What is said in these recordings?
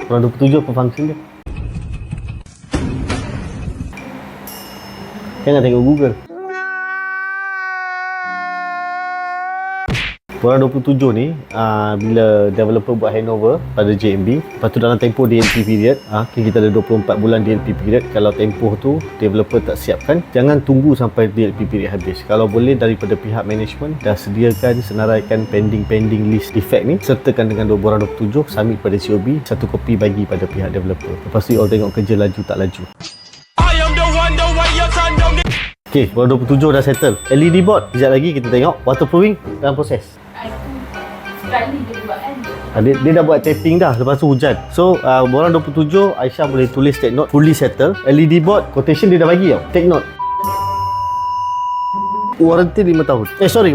Orang 27 apa function dia? Jangan tengok Google. Orang 27 ni bila developer buat handover pada JMB, lepas tu dalam tempoh DLP period, kita ada 24 bulan DLP period. Kalau tempoh tu developer tak siapkan, jangan tunggu sampai DLP period habis. Kalau boleh daripada pihak management dah sediakan, senaraikan pending list defect ni, sertakan dengan orang 27, submit pada COB, satu kopi bagi pada pihak developer. Lepas tu all tengok kerja laju tak laju. Okay, orang 27 dah settle. LED board, sekejap lagi kita tengok. Waterproofing dalam proses. Sekali dia buat kan. Dia dah buat tapping dah, lepas tu hujan. So, orang 27, Aisyah boleh tulis take note, fully settle. LED board, quotation dia dah bagi tau. Take note. Warranty 5 tahun.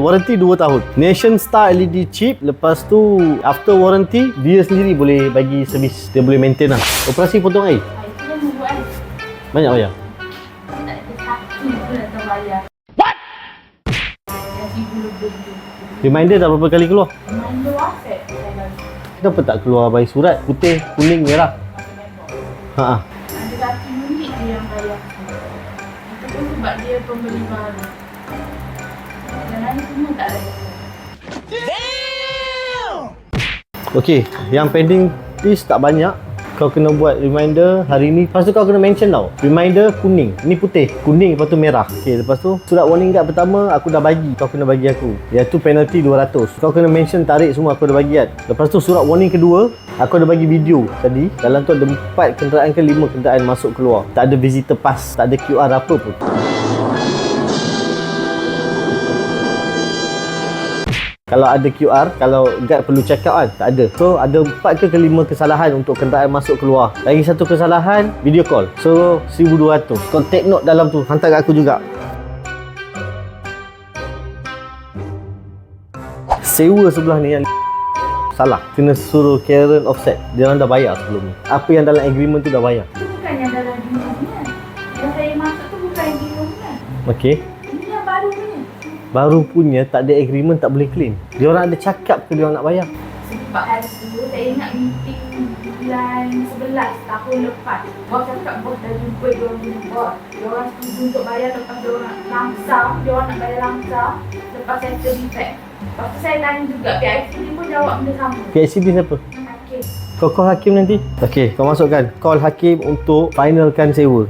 Warranty 2 tahun. Nation Star LED chip. Lepas tu, after warranty, dia sendiri boleh bagi servis. Dia boleh maintain lah. Operasi potong air. Itu kan buat kan. Banyak bayar. Tak ada satu pun nak terbayar. What? Yang RM1,000 lebih tu. Reminder dah berapa kali keluar? Reminder WhatsApp. Kenapa tak keluar by surat? Putih, kuning, merah. Ada satu unit je yang bayar. Itu pun sebab dia pembeli baru. Yang lain semua tak ada. Okey, yang pending list tak banyak. Kau kena buat reminder hari ni. Lepas tu kau kena mention tau. Reminder kuning. Ni putih. Kuning lepas tu merah. Okey, lepas tu surat warning guard pertama aku dah bagi. Kau kena bagi aku. Iaitu penalty 200. Kau kena mention tarikh semua aku dah bagi kan. Lepas tu surat warning kedua, aku ada bagi video tadi. Dalam tu ada 4 kenderaan ke 5 kenderaan masuk keluar. Tak ada visitor pass, tak ada QR apa pun. Kalau ada QR, kalau guard perlu check out kan, tak ada. So, ada 4 ke 5 kesalahan untuk kenderaan masuk keluar. Lagi satu kesalahan, video call. So, 1,200. Kau take note dalam tu, hantar kat aku juga. Sewa sebelah ni yang salah. Kena suruh Karen offset. Dia orang dah bayar sebelum ni. Apa yang dalam agreement tu dah bayar. Itu bukan yang dalam agreement-nya. Yang saya masuk tu bukan agreement-nya. Okey. Ini yang baru punya. Baru punya, tak ada agreement, tak boleh claim. Dia orang ada cakap ke dia orang nak bayar? Sebab hari tu saya ingat meeting bulan 11 tahun lepas. Bos cakap bos dah jumpa dia orang punya bos. Dia orang setuju untuk bayar lepas dia orang langsam. Dia orang nak bayar langsam lepas saya defect. Lepas tu saya tanya juga, PICD pun jawab benda sama. PICD siapa? Hakim. Kau call Hakim nanti? Okey, kau masukkan call Hakim untuk finalkan sewa.